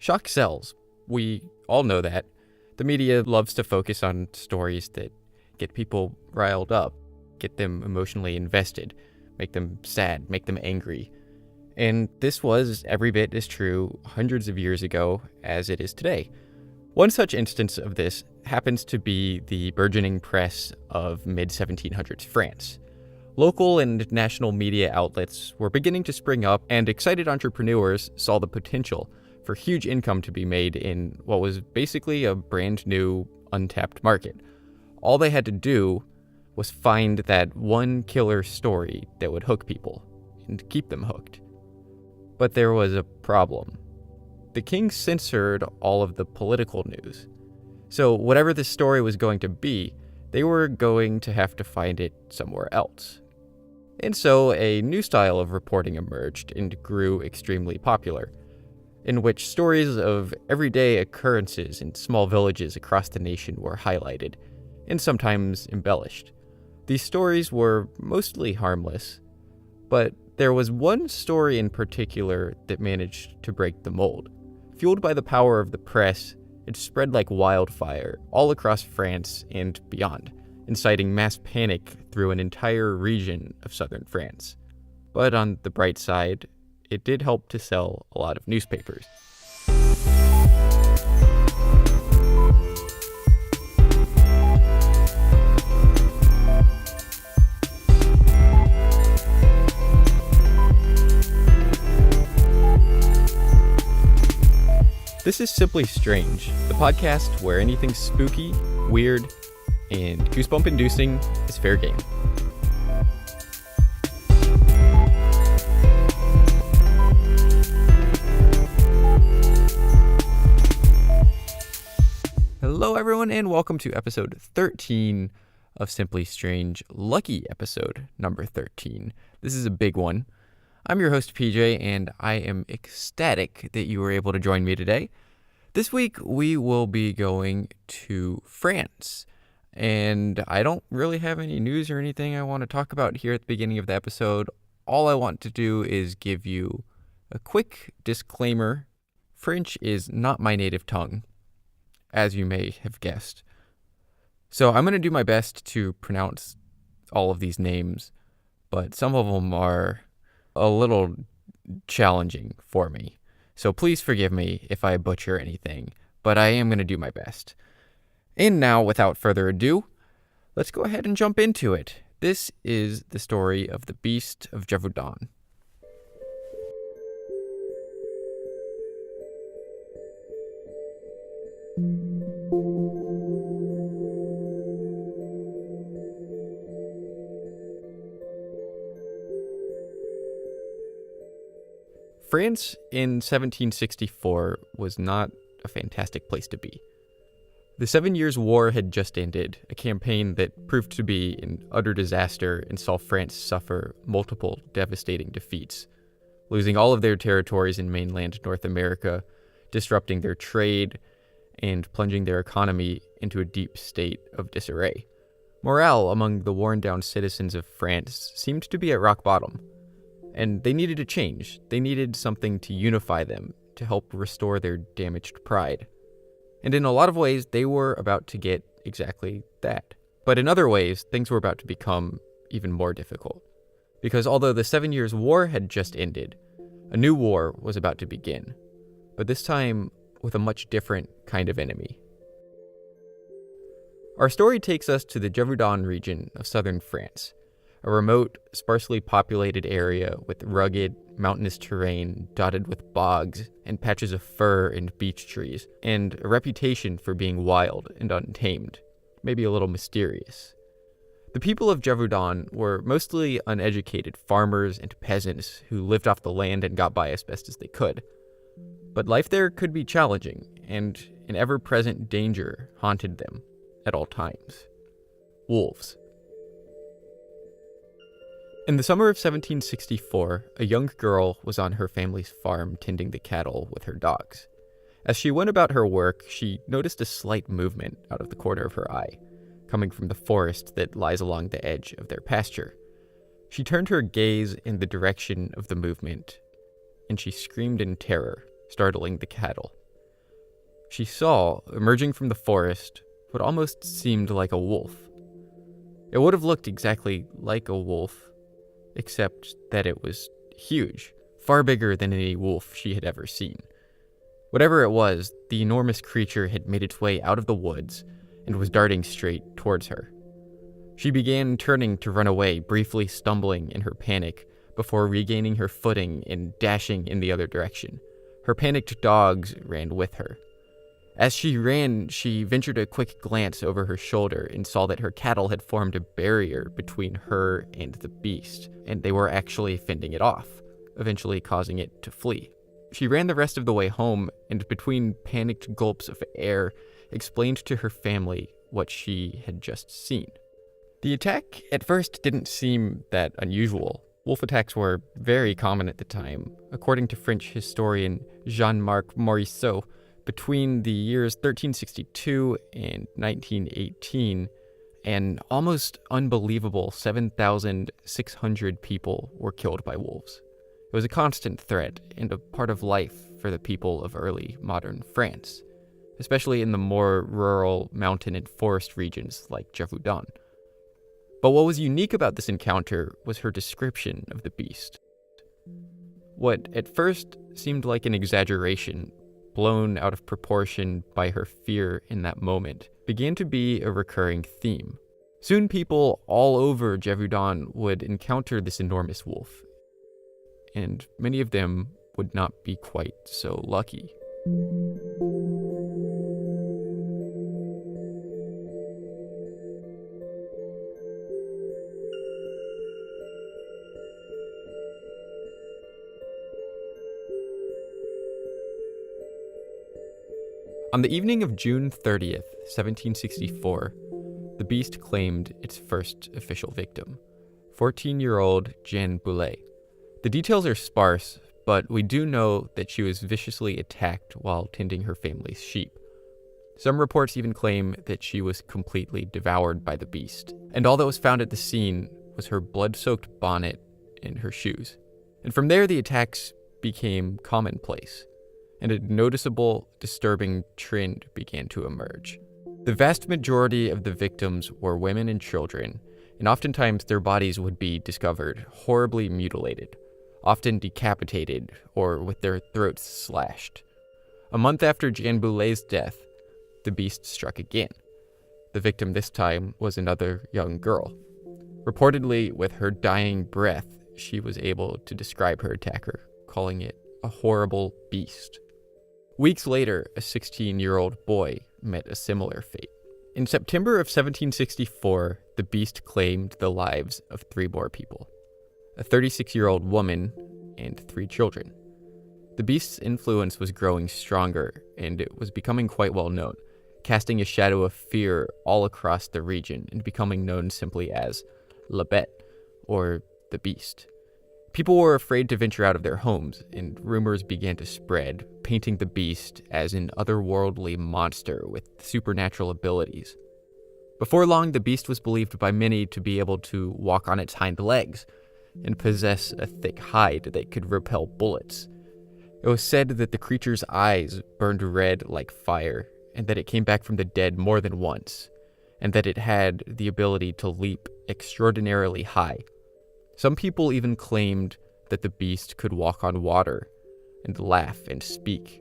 Shock sells. We all know that. The media loves to focus on stories that get people riled up, get them emotionally invested, make them sad, make them angry. And this was every bit as true hundreds of years ago as it is today. One such instance of this happens to be the burgeoning press of mid-1700s France. Local and national media outlets were beginning to spring up, and excited entrepreneurs saw the potential for huge income to be made in what was basically a brand new, untapped market. All they had to do was find that one killer story that would hook people and keep them hooked. But there was a problem. The king censored all of the political news. So whatever this story was going to be, they were going to have to find it somewhere else. And so a new style of reporting emerged and grew extremely popular, in which stories of everyday occurrences in small villages across the nation were highlighted, and sometimes embellished. These stories were mostly harmless, but there was one story in particular that managed to break the mold. Fueled by the power of the press, it spread like wildfire all across France and beyond, inciting mass panic through an entire region of southern France. But on the bright side, it did help to sell a lot of newspapers. This is Simply Strange, the podcast where anything spooky, weird, and goosebump-inducing is fair game. Hello everyone, and welcome to episode 13 of Simply Strange, lucky episode number 13. This is a big one. I'm your host, PJ, and I am ecstatic that you were able to join me today. This week, we will be going to France, and I don't really have any news or anything I want to talk about here at the beginning of the episode. All I want to do is give you a quick disclaimer. French is not my native tongue, as you may have guessed. So I'm going to do my best to pronounce all of these names, but some of them are a little challenging for me. So please forgive me if I butcher anything, but I am going to do my best. And now, without further ado, let's go ahead and jump into it. This is the story of the Beast of Gévaudan. France in 1764 was not a fantastic place to be. The 7 Years' War had just ended, a campaign that proved to be an utter disaster and saw France suffer multiple devastating defeats, losing all of their territories in mainland North America, disrupting their trade, and plunging their economy into a deep state of disarray. Morale among the worn-down citizens of France seemed to be at rock bottom. And they needed a change. They needed something to unify them, to help restore their damaged pride. And in a lot of ways, they were about to get exactly that. But in other ways, things were about to become even more difficult. Because although the 7 Years' War had just ended, a new war was about to begin. But this time, with a much different kind of enemy. Our story takes us to the Gévaudan region of southern France, a remote, sparsely populated area with rugged, mountainous terrain dotted with bogs and patches of fir and beech trees, and a reputation for being wild and untamed, maybe a little mysterious. The people of Gévaudan were mostly uneducated farmers and peasants who lived off the land and got by as best as they could. But life there could be challenging, and an ever-present danger haunted them at all times. Wolves. In the summer of 1764, a young girl was on her family's farm tending the cattle with her dogs. As she went about her work, she noticed a slight movement out of the corner of her eye, coming from the forest that lies along the edge of their pasture. She turned her gaze in the direction of the movement, and she screamed in terror, startling the cattle. She saw, emerging from the forest, what almost seemed like a wolf. It would have looked exactly like a wolf, except that it was huge, far bigger than any wolf she had ever seen. Whatever it was, the enormous creature had made its way out of the woods and was darting straight towards her. She began turning to run away, briefly stumbling in her panic, before regaining her footing and dashing in the other direction. Her panicked dogs ran with her. As she ran, she ventured a quick glance over her shoulder and saw that her cattle had formed a barrier between her and the beast, and they were actually fending it off, eventually causing it to flee. She ran the rest of the way home, and between panicked gulps of air, explained to her family what she had just seen. The attack at first didn't seem that unusual. Wolf attacks were very common at the time. According to French historian Jean-Marc Morisseau, between the years 1362 and 1918, an almost unbelievable 7,600 people were killed by wolves. It was a constant threat and a part of life for the people of early modern France, especially in the more rural mountain and forest regions like Gévaudan. But what was unique about this encounter was her description of the beast. What at first seemed like an exaggeration, blown out of proportion by her fear in that moment, began to be a recurring theme. Soon people all over Gévaudan would encounter this enormous wolf, and many of them would not be quite so lucky. On the evening of June 30th, 1764, the beast claimed its first official victim, 14-year-old Jeanne Boulet. The details are sparse, but we do know that she was viciously attacked while tending her family's sheep. Some reports even claim that she was completely devoured by the beast, and all that was found at the scene was her blood-soaked bonnet and her shoes. And from there, the attacks became commonplace, and a noticeable, disturbing trend began to emerge. The vast majority of the victims were women and children, and oftentimes their bodies would be discovered horribly mutilated, often decapitated or with their throats slashed. A month after Jeanne Boulet's death, the beast struck again. The victim this time was another young girl. Reportedly, with her dying breath, she was able to describe her attacker, calling it a horrible beast. Weeks later, a 16-year-old boy met a similar fate. In September of 1764, the beast claimed the lives of 3 more people, a 36-year-old woman and 3 children. The beast's influence was growing stronger, and it was becoming quite well known, casting a shadow of fear all across the region and becoming known simply as La Bête, or the Beast. People were afraid to venture out of their homes, and rumors began to spread, painting the beast as an otherworldly monster with supernatural abilities. Before long, the beast was believed by many to be able to walk on its hind legs and possess a thick hide that could repel bullets. It was said that the creature's eyes burned red like fire, and that it came back from the dead more than once, and that it had the ability to leap extraordinarily high. Some people even claimed that the beast could walk on water and laugh and speak.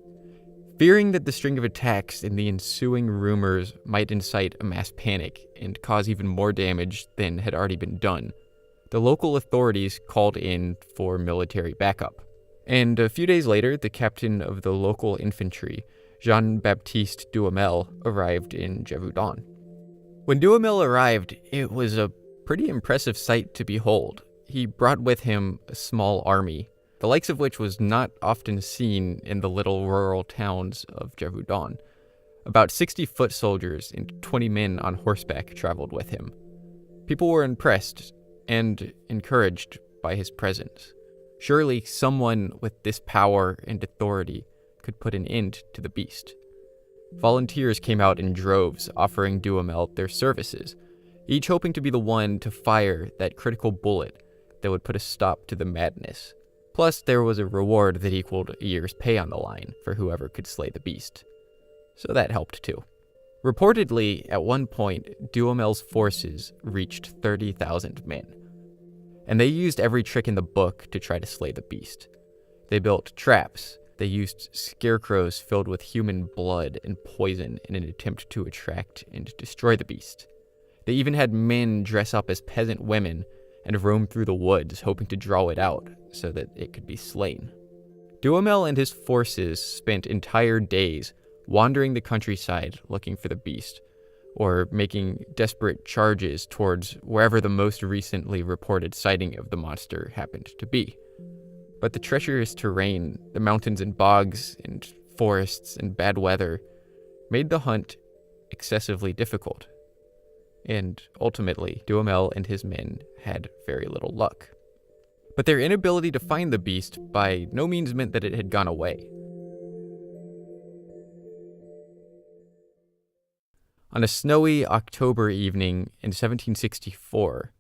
Fearing that the string of attacks and the ensuing rumors might incite a mass panic and cause even more damage than had already been done, the local authorities called in for military backup. And a few days later, the captain of the local infantry, Jean-Baptiste Duhamel, arrived in Gévaudan. When Duhamel arrived, it was a pretty impressive sight to behold. He brought with him a small army, the likes of which was not often seen in the little rural towns of Gévaudan. About 60 foot soldiers and 20 men on horseback traveled with him. People were impressed and encouraged by his presence. Surely someone with this power and authority could put an end to the beast. Volunteers came out in droves, offering Duhamel their services, each hoping to be the one to fire that critical bullet that would put a stop to the madness. Plus, there was a reward that equaled a year's pay on the line for whoever could slay the beast. so that helped too. Reportedly, at one point, Duhamel's forces reached 30,000 men, and they used every trick in the book to try to slay the beast. They built traps. They used scarecrows filled with human blood and poison in an attempt to attract and destroy the beast. They even had men dress up as peasant women and roam through the woods hoping to draw it out so that it could be slain. Duhamel and his forces spent entire days wandering the countryside looking for the beast, or making desperate charges towards wherever the most recently reported sighting of the monster happened to be. But the treacherous terrain, the mountains and bogs and forests and bad weather, made the hunt excessively difficult. And ultimately, Duhamel and his men had very little luck. But their inability to find the beast by no means meant that it had gone away. On a snowy October evening in 1764,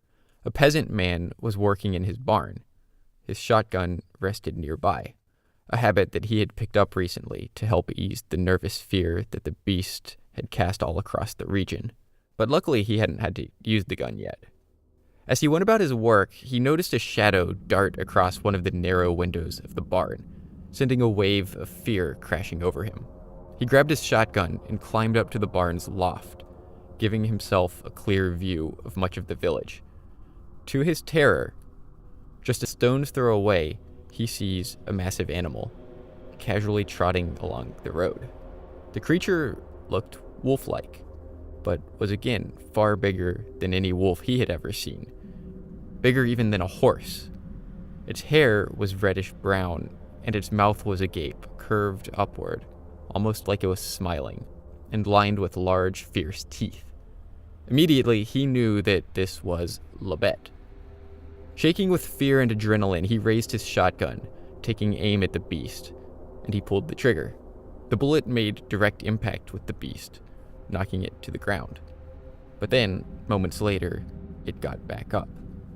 a peasant man was working in his barn. His shotgun rested nearby, a habit that he had picked up recently to help ease the nervous fear that the beast had cast all across the region. But luckily he hadn't had to use the gun yet. As he went about his work, he noticed a shadow dart across one of the narrow windows of the barn, sending a wave of fear crashing over him. He grabbed his shotgun and climbed up to the barn's loft, giving himself a clear view of much of the village. To his terror, just a stone's throw away, he sees a massive animal, casually trotting along the road. The creature looked wolf-like, but was again far bigger than any wolf he had ever seen. Bigger even than a horse. Its hair was reddish-brown, and its mouth was agape, curved upward, almost like it was smiling, and lined with large, fierce teeth. Immediately, he knew that this was Lebet. Shaking with fear and adrenaline, he raised his shotgun, taking aim at the beast, and he pulled the trigger. The bullet made direct impact with the beast, knocking it to the ground. But then, moments later, it got back up.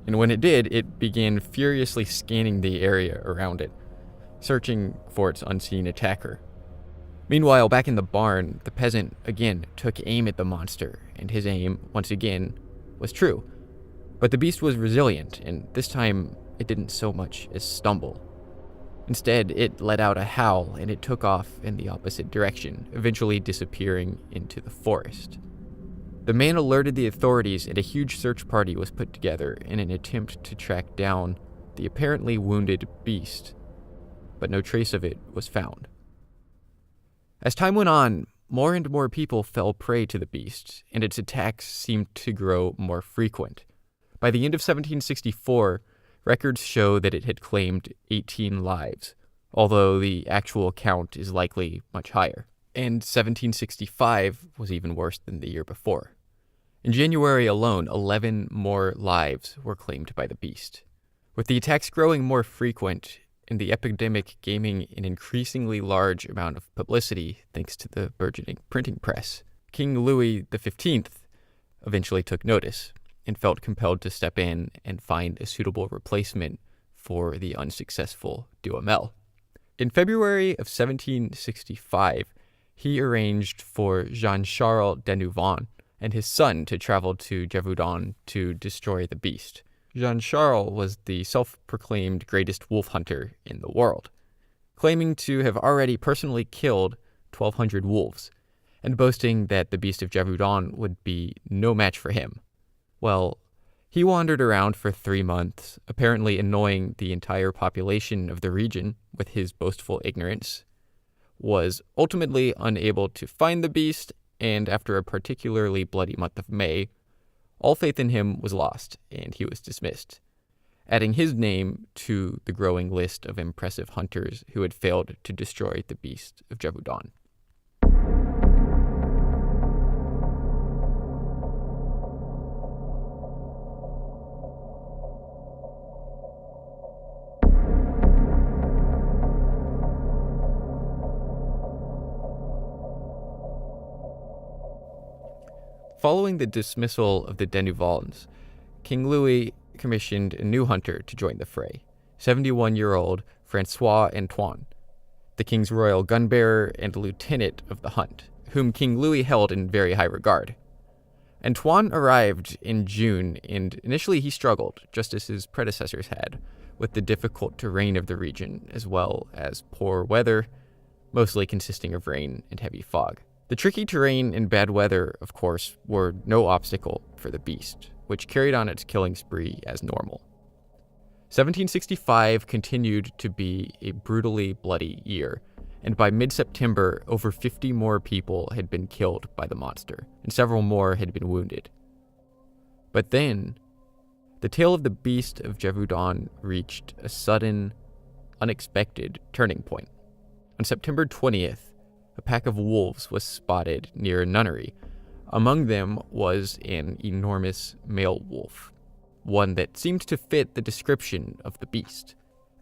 And when it did, it began furiously scanning the area around it, searching for its unseen attacker. Meanwhile, back in the barn, the peasant again took aim at the monster, and his aim, once again, was true. But the beast was resilient, and this time it didn't so much as stumble. Instead, it let out a howl, and it took off in the opposite direction, eventually disappearing into the forest. The man alerted the authorities, and a huge search party was put together in an attempt to track down the apparently wounded beast, but no trace of it was found. As time went on, more and more people fell prey to the beast, and its attacks seemed to grow more frequent. By the end of 1764, records show that it had claimed 18 lives, although the actual count is likely much higher. And 1765 was even worse than the year before. In January alone, 11 more lives were claimed by the beast. With the attacks growing more frequent, and the epidemic gaining an increasingly large amount of publicity thanks to the burgeoning printing press, King Louis XV eventually took notice and felt compelled to step in and find a suitable replacement for the unsuccessful Duhamel. In February of 1765, he arranged for Jean-Charles de Neuvon and his son to travel to Gévaudan to destroy the beast. Jean-Charles was the self-proclaimed greatest wolf hunter in the world, claiming to have already personally killed 1,200 wolves, and boasting that the Beast of Gévaudan would be no match for him. Well, he wandered around for 3 months, apparently annoying the entire population of the region with his boastful ignorance, was ultimately unable to find the beast, and after a particularly bloody month of May, all faith in him was lost, and he was dismissed, adding his name to the growing list of impressive hunters who had failed to destroy the Beast of Gévaudan. Following the dismissal of the de Neuvons, King Louis commissioned a new hunter to join the fray, 71-year-old Francois Antoine, the king's royal gunbearer and lieutenant of the hunt, whom King Louis held in very high regard. Antoine arrived in June, and initially he struggled, just as his predecessors had, with the difficult terrain of the region, as well as poor weather, mostly consisting of rain and heavy fog. The tricky terrain and bad weather, of course, were no obstacle for the beast, which carried on its killing spree as normal. 1765 continued to be a brutally bloody year, and by mid-September, over 50 more people had been killed by the monster, and several more had been wounded. But then, the tale of the Beast of Gévaudan reached a sudden, unexpected turning point. On September 20th, a pack of wolves was spotted near a nunnery. Among them was an enormous male wolf, one that seemed to fit the description of the beast.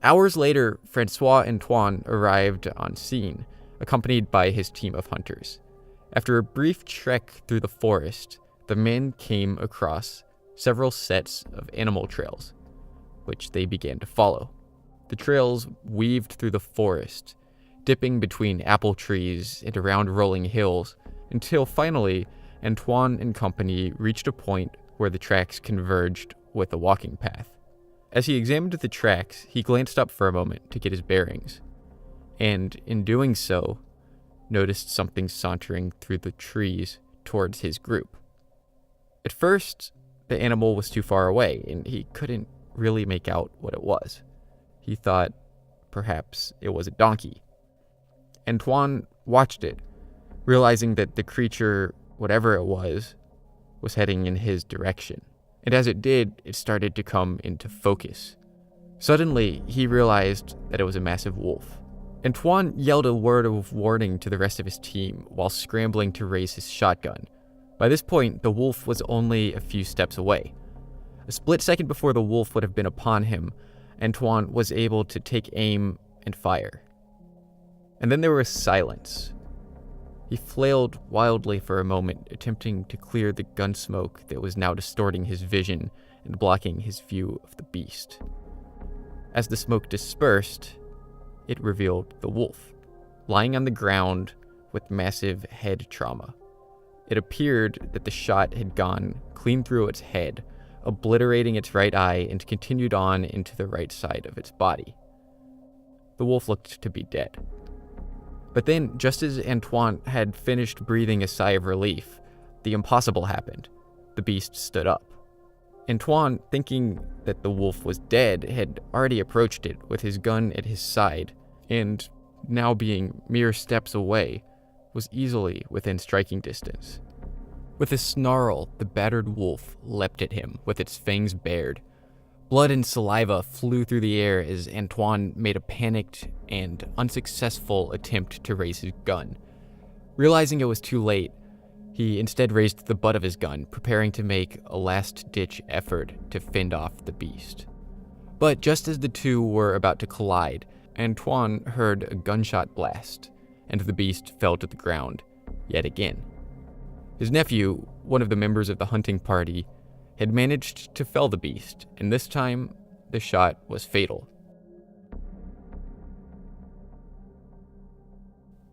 Hours later, Francois Antoine arrived on scene, accompanied by his team of hunters. After a brief trek through the forest, the men came across several sets of animal trails, which they began to follow. The trails weaved through the forest, dipping between apple trees and around rolling hills, until finally, Antoine and company reached a point where the tracks converged with a walking path. As he examined the tracks, he glanced up for a moment to get his bearings, and in doing so, noticed something sauntering through the trees towards his group. At first, the animal was too far away, and he couldn't really make out what it was. He thought perhaps it was a donkey. Antoine watched it, realizing that the creature, whatever it was heading in his direction. And as it did, it started to come into focus. Suddenly, he realized that it was a massive wolf. Antoine yelled a word of warning to the rest of his team while scrambling to raise his shotgun. By this point, the wolf was only a few steps away. A split second before the wolf would have been upon him, Antoine was able to take aim and fire. And then there was silence. He flailed wildly for a moment, attempting to clear the gun smoke that was now distorting his vision and blocking his view of the beast. As the smoke dispersed, it revealed the wolf, lying on the ground with massive head trauma. It appeared that the shot had gone clean through its head, obliterating its right eye, and continued on into the right side of its body. The wolf looked to be dead. But then, just as Antoine had finished breathing a sigh of relief, the impossible happened. The beast stood up. Antoine, thinking that the wolf was dead, had already approached it with his gun at his side, and, now being mere steps away, was easily within striking distance. With a snarl, the battered wolf leapt at him with its fangs bared. Blood and saliva flew through the air as Antoine made a panicked and unsuccessful attempt to raise his gun. Realizing it was too late, he instead raised the butt of his gun, preparing to make a last-ditch effort to fend off the beast. But just as the two were about to collide, Antoine heard a gunshot blast, and the beast fell to the ground, yet again. His nephew, one of the members of the hunting party, had managed to fell the beast, and this time, the shot was fatal.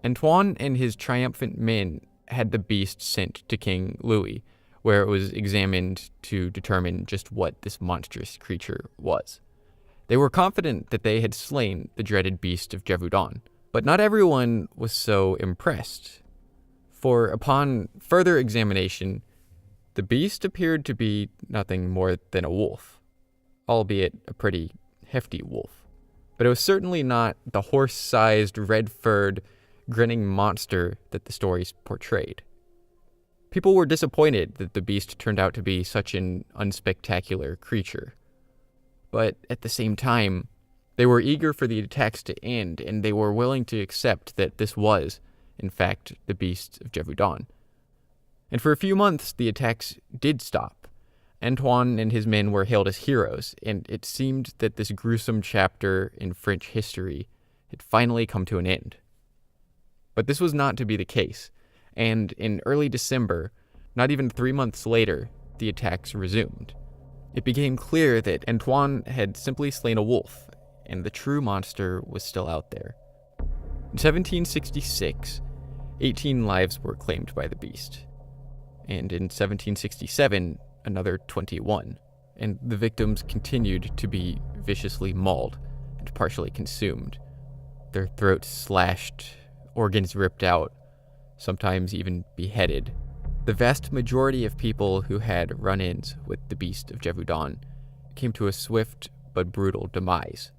Antoine and his triumphant men had the beast sent to King Louis, where it was examined to determine just what this monstrous creature was. They were confident that they had slain the dreaded Beast of Gévaudan, but not everyone was so impressed. For upon further examination, the beast appeared to be nothing more than a wolf, albeit a pretty hefty wolf. But it was certainly not the horse-sized, red-furred, grinning monster that the stories portrayed. People were disappointed that the beast turned out to be such an unspectacular creature. But at the same time, they were eager for the attacks to end, and they were willing to accept that this was, in fact, the Beast of Gévaudan. And for a few months, the attacks did stop. Antoine and his men were hailed as heroes, and it seemed that this gruesome chapter in French history had finally come to an end. But this was not to be the case, and in early December, not even 3 months later, the attacks resumed. It became clear that Antoine had simply slain a wolf, and the true monster was still out there. In 1766, 18 lives were claimed by the beast. And in 1767, another 21. And the victims continued to be viciously mauled and partially consumed. Their throats slashed, organs ripped out, sometimes even beheaded. The vast majority of people who had run-ins with the Beast of Gévaudan came to a swift but brutal demise.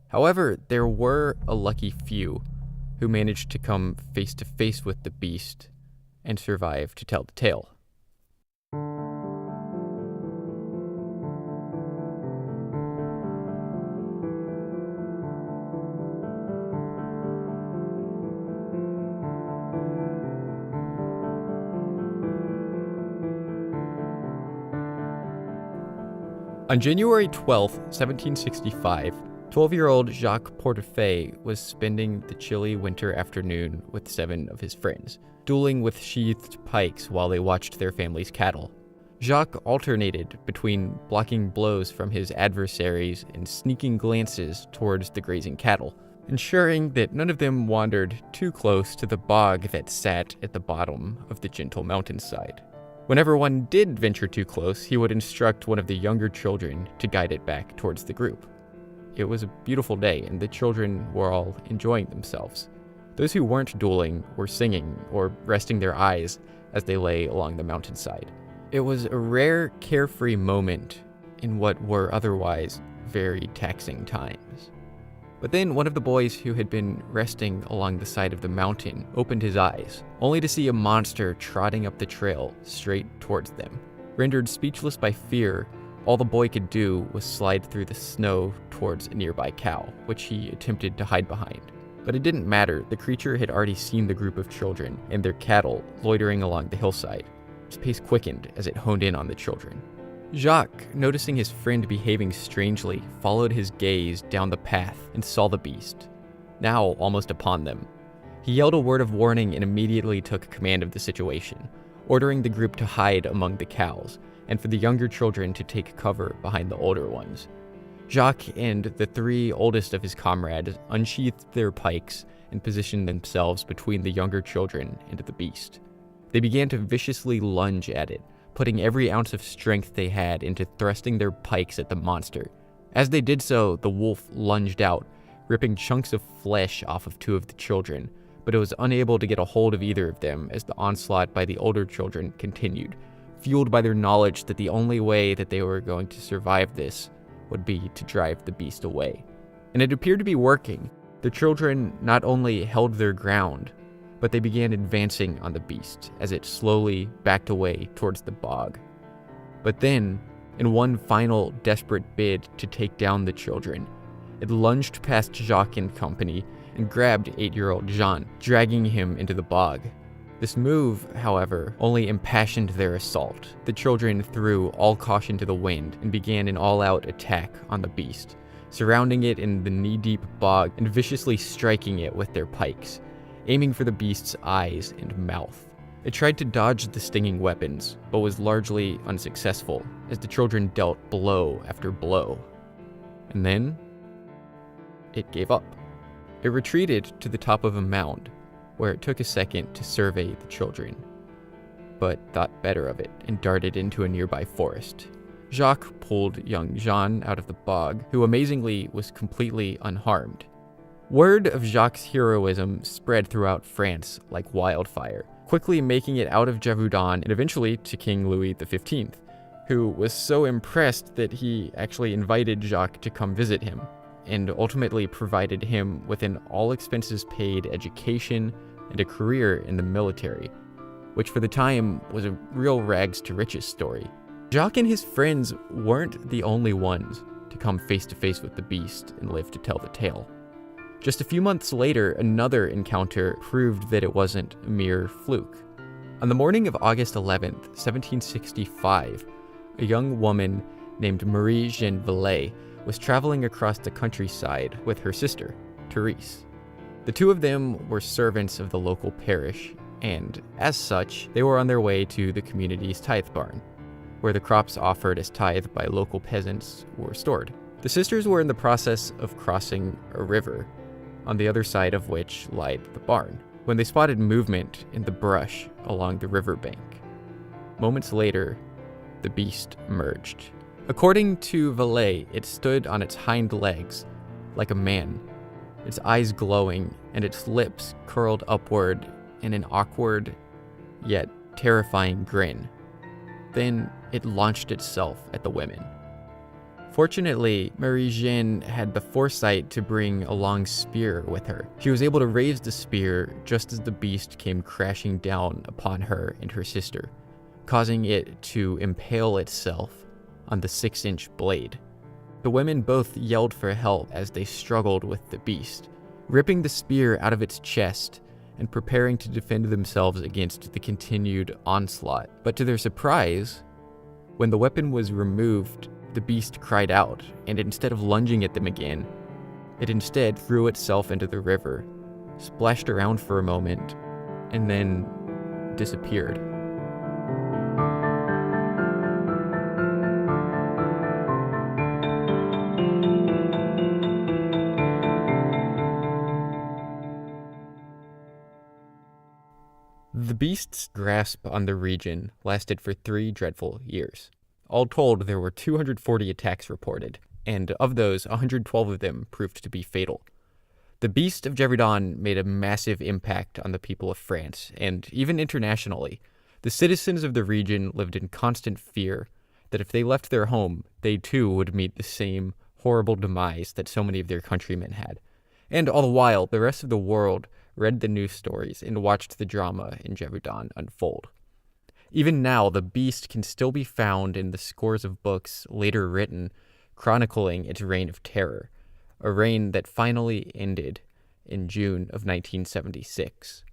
However, there were a lucky few who managed to come face to face with the beast and survive to tell the tale. On January 12, 1765, 12-year-old Jacques Portefeuille was spending the chilly winter afternoon with 7 of his friends, dueling with sheathed pikes while they watched their family's cattle. Jacques alternated between blocking blows from his adversaries and sneaking glances towards the grazing cattle, ensuring that none of them wandered too close to the bog that sat at the bottom of the gentle mountainside. Whenever one did venture too close, he would instruct one of the younger children to guide it back towards the group. It was a beautiful day, and the children were all enjoying themselves. Those who weren't dueling were singing or resting their eyes as they lay along the mountainside. It was a rare, carefree moment in what were otherwise very taxing times. But then one of the boys who had been resting along the side of the mountain opened his eyes, only to see a monster trotting up the trail straight towards them. Rendered speechless by fear, all the boy could do was slide through the snow towards a nearby cow, which he attempted to hide behind. But it didn't matter, the creature had already seen the group of children and their cattle loitering along the hillside. Its pace quickened as it honed in on the children. Jacques, noticing his friend behaving strangely, followed his gaze down the path and saw the beast, now almost upon them. He yelled a word of warning and immediately took command of the situation, ordering the group to hide among the cows, and for the younger children to take cover behind the older ones. Jacques and the 3 oldest of his comrades unsheathed their pikes and positioned themselves between the younger children and the beast. They began to viciously lunge at it, putting every ounce of strength they had into thrusting their pikes at the monster. As they did so, the wolf lunged out, ripping chunks of flesh off of 2 of the children, but it was unable to get a hold of either of them as the onslaught by the older children continued, fueled by their knowledge that the only way that they were going to survive this would be to drive the beast away. And it appeared to be working. The children not only held their ground, but they began advancing on the beast as it slowly backed away towards the bog. But then, in one final desperate bid to take down the children, it lunged past Jacques and company and grabbed 8-year-old Jean, dragging him into the bog. This move, however, only impassioned their assault. The children threw all caution to the wind and began an all-out attack on the beast, surrounding it in the knee-deep bog and viciously striking it with their pikes, aiming for the beast's eyes and mouth. It tried to dodge the stinging weapons, but was largely unsuccessful as the children dealt blow after blow. And then, it gave up. It retreated to the top of a mound, where it took a second to survey the children, but thought better of it and darted into a nearby forest. Jacques pulled young Jean out of the bog, who amazingly was completely unharmed. Word of Jacques' heroism spread throughout France like wildfire, quickly making it out of Gévaudan and eventually to King Louis XV, who was so impressed that he actually invited Jacques to come visit him, and ultimately provided him with an all-expenses-paid education and a career in the military, which for the time was a real rags-to-riches story. Jacques and his friends weren't the only ones to come face-to-face with the beast and live to tell the tale. Just a few months later, another encounter proved that it wasn't a mere fluke. On the morning of August 11th, 1765, a young woman named Marie Gennevillet was traveling across the countryside with her sister, Therese. The 2 of them were servants of the local parish, and as such, they were on their way to the community's tithe barn, where the crops offered as tithe by local peasants were stored. The sisters were in the process of crossing a river, on the other side of which lied the barn. when they spotted movement in the brush along the riverbank. Moments later, the beast emerged. According to Valet, it stood on its hind legs like a man, its eyes glowing and its lips curled upward in an awkward yet terrifying grin. Then it launched itself at the women. Fortunately, Marie-Jeanne had the foresight to bring a long spear with her. She was able to raise the spear just as the beast came crashing down upon her and her sister, causing it to impale itself on the 6-inch blade. The women both yelled for help as they struggled with the beast, ripping the spear out of its chest and preparing to defend themselves against the continued onslaught. But to their surprise, when the weapon was removed, the beast cried out, and instead of lunging at them again, it instead threw itself into the river, splashed around for a moment, and then disappeared. The beast's grasp on the region lasted for 3 dreadful years. All told, there were 240 attacks reported, and of those, 112 of them proved to be fatal. The Beast of Gévaudan made a massive impact on the people of France, and even internationally. The citizens of the region lived in constant fear that if they left their home, they too would meet the same horrible demise that so many of their countrymen had. And all the while, the rest of the world read the news stories and watched the drama in Gévaudan unfold. Even now, the beast can still be found in the scores of books later written chronicling its reign of terror, a reign that finally ended in June of 1976.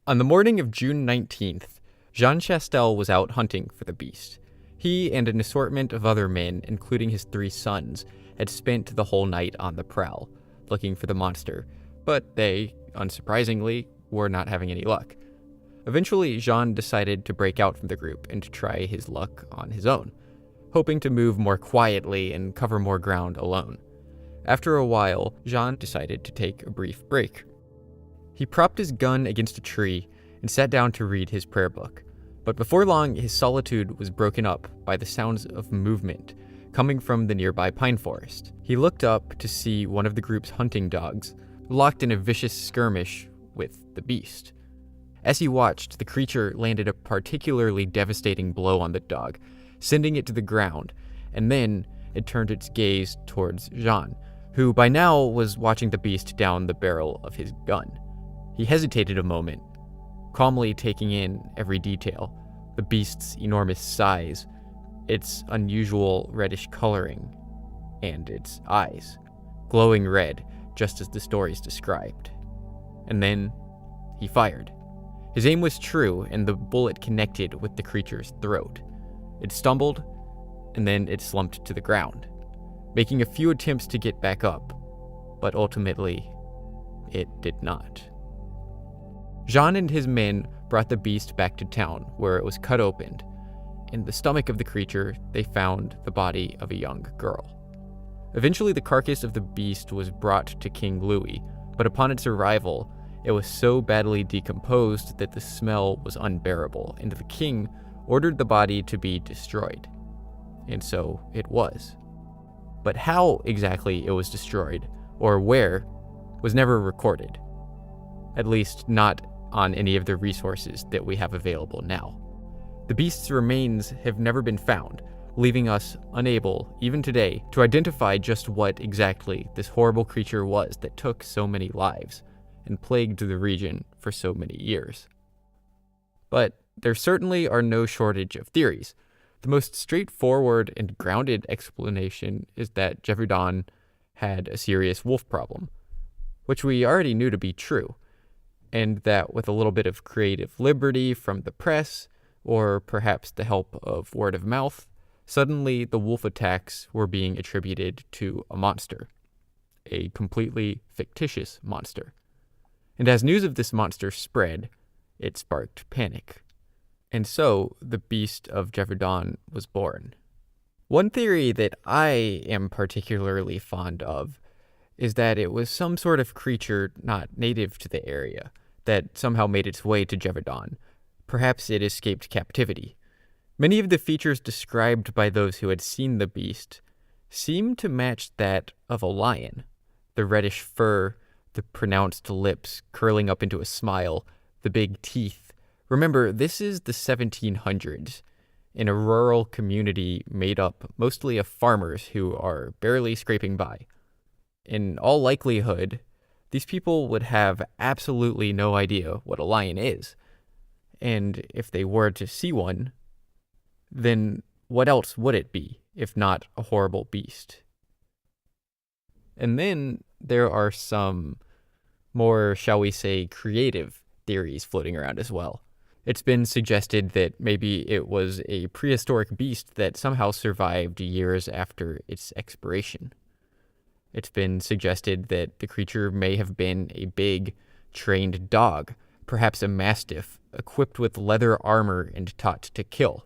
On the morning of June 19th, Jean Chastel was out hunting for the beast. He and an assortment of other men, including his 3 sons, had spent the whole night on the prowl, looking for the monster, but they, unsurprisingly, were not having any luck. Eventually, Jean decided to break out from the group and to try his luck on his own, hoping to move more quietly and cover more ground alone. After a while, Jean decided to take a brief break. He propped his gun against a tree and sat down to read his prayer book. But before long, his solitude was broken up by the sounds of movement coming from the nearby pine forest. He looked up to see one of the group's hunting dogs locked in a vicious skirmish with the beast. As he watched, the creature landed a particularly devastating blow on the dog, sending it to the ground, and then it turned its gaze towards Jean, who by now was watching the beast down the barrel of his gun. He hesitated a moment, calmly taking in every detail: the beast's enormous size, its unusual reddish coloring, and its eyes, glowing red, just as the stories described. And then he fired. His aim was true, and the bullet connected with the creature's throat. It stumbled, and then it slumped to the ground, making a few attempts to get back up, but ultimately, it did not. Jean and his men brought the beast back to town, where it was cut open. In the stomach of the creature, they found the body of a young girl. Eventually, the carcass of the beast was brought to King Louis, but upon its arrival, it was so badly decomposed that the smell was unbearable, and the king ordered the body to be destroyed. And so it was. But how exactly it was destroyed, or where, was never recorded. At least not on any of the resources that we have available now. The beast's remains have never been found, leaving us unable, even today, to identify just what exactly this horrible creature was that took so many lives and plagued the region for so many years. But there certainly are no shortage of theories. The most straightforward and grounded explanation is that Gévaudan had a serious wolf problem, which we already knew to be true, and that with a little bit of creative liberty from the press, or perhaps the help of word of mouth, suddenly the wolf attacks were being attributed to a monster, a completely fictitious monster. And as news of this monster spread, it sparked panic. And so the Beast of Gévaudan was born. One theory that I am particularly fond of is that it was some sort of creature not native to the area that somehow made its way to Gévaudan. Perhaps it escaped captivity. Many of the features described by those who had seen the beast seemed to match that of a lion. The reddish fur, the pronounced lips curling up into a smile, the big teeth. Remember, this is the 1700s, in a rural community made up mostly of farmers who are barely scraping by. In all likelihood, these people would have absolutely no idea what a lion is. And if they were to see one, then what else would it be if not a horrible beast? And then there are some more, shall we say, creative theories floating around as well. It's been suggested that maybe it was a prehistoric beast that somehow survived years after its expiration. It's been suggested that the creature may have been a big, trained dog, perhaps a mastiff, equipped with leather armor and taught to kill.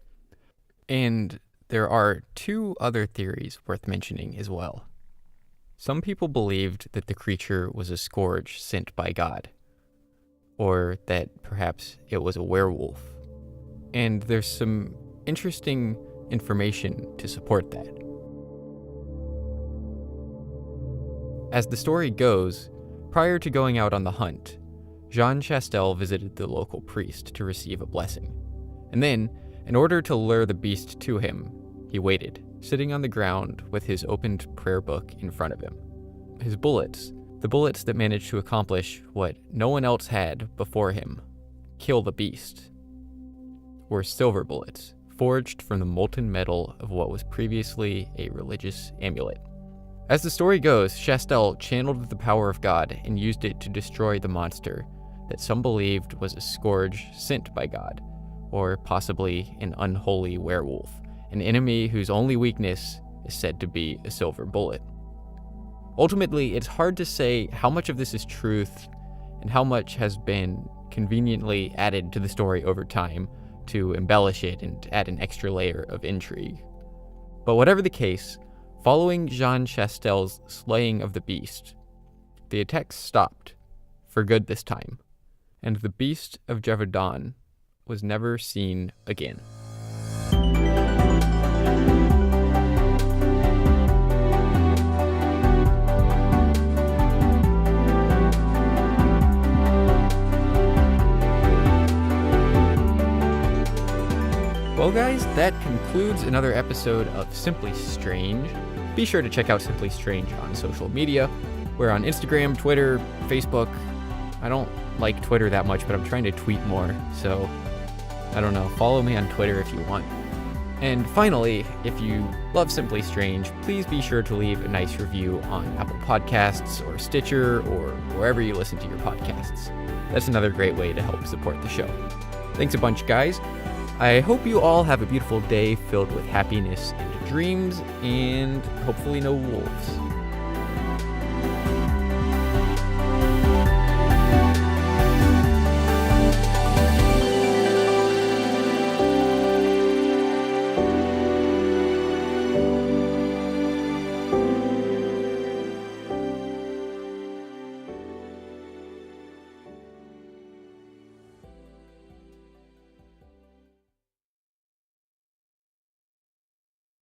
And there are two other theories worth mentioning as well. Some people believed that the creature was a scourge sent by God, or that perhaps it was a werewolf. And there's some interesting information to support that. As the story goes, prior to going out on the hunt, Jean Chastel visited the local priest to receive a blessing. And then, in order to lure the beast to him, he waited, sitting on the ground with his opened prayer book in front of him. His bullets, the bullets that managed to accomplish what no one else had before him, kill the beast, were silver bullets, forged from the molten metal of what was previously a religious amulet. As the story goes, Chastel channeled the power of God and used it to destroy the monster that some believed was a scourge sent by God, or possibly an unholy werewolf, an enemy whose only weakness is said to be a silver bullet. Ultimately, it's hard to say how much of this is truth and how much has been conveniently added to the story over time to embellish it and add an extra layer of intrigue. But whatever the case, following Jean Chastel's slaying of the beast, the attacks stopped, for good this time, and the Beast of Gévaudan was never seen again. Well guys, that concludes another episode of Simply Strange. Be sure to check out Simply Strange on social media. We're on Instagram, Twitter, Facebook. I don't like Twitter that much, but I'm trying to tweet more, so I don't know. Follow me on Twitter if you want. And finally, if you love Simply Strange, please be sure to leave a nice review on Apple Podcasts or Stitcher or wherever you listen to your podcasts. That's another great way to help support the show. Thanks a bunch, guys. I hope you all have a beautiful day filled with happiness and dreams, and hopefully no wolves.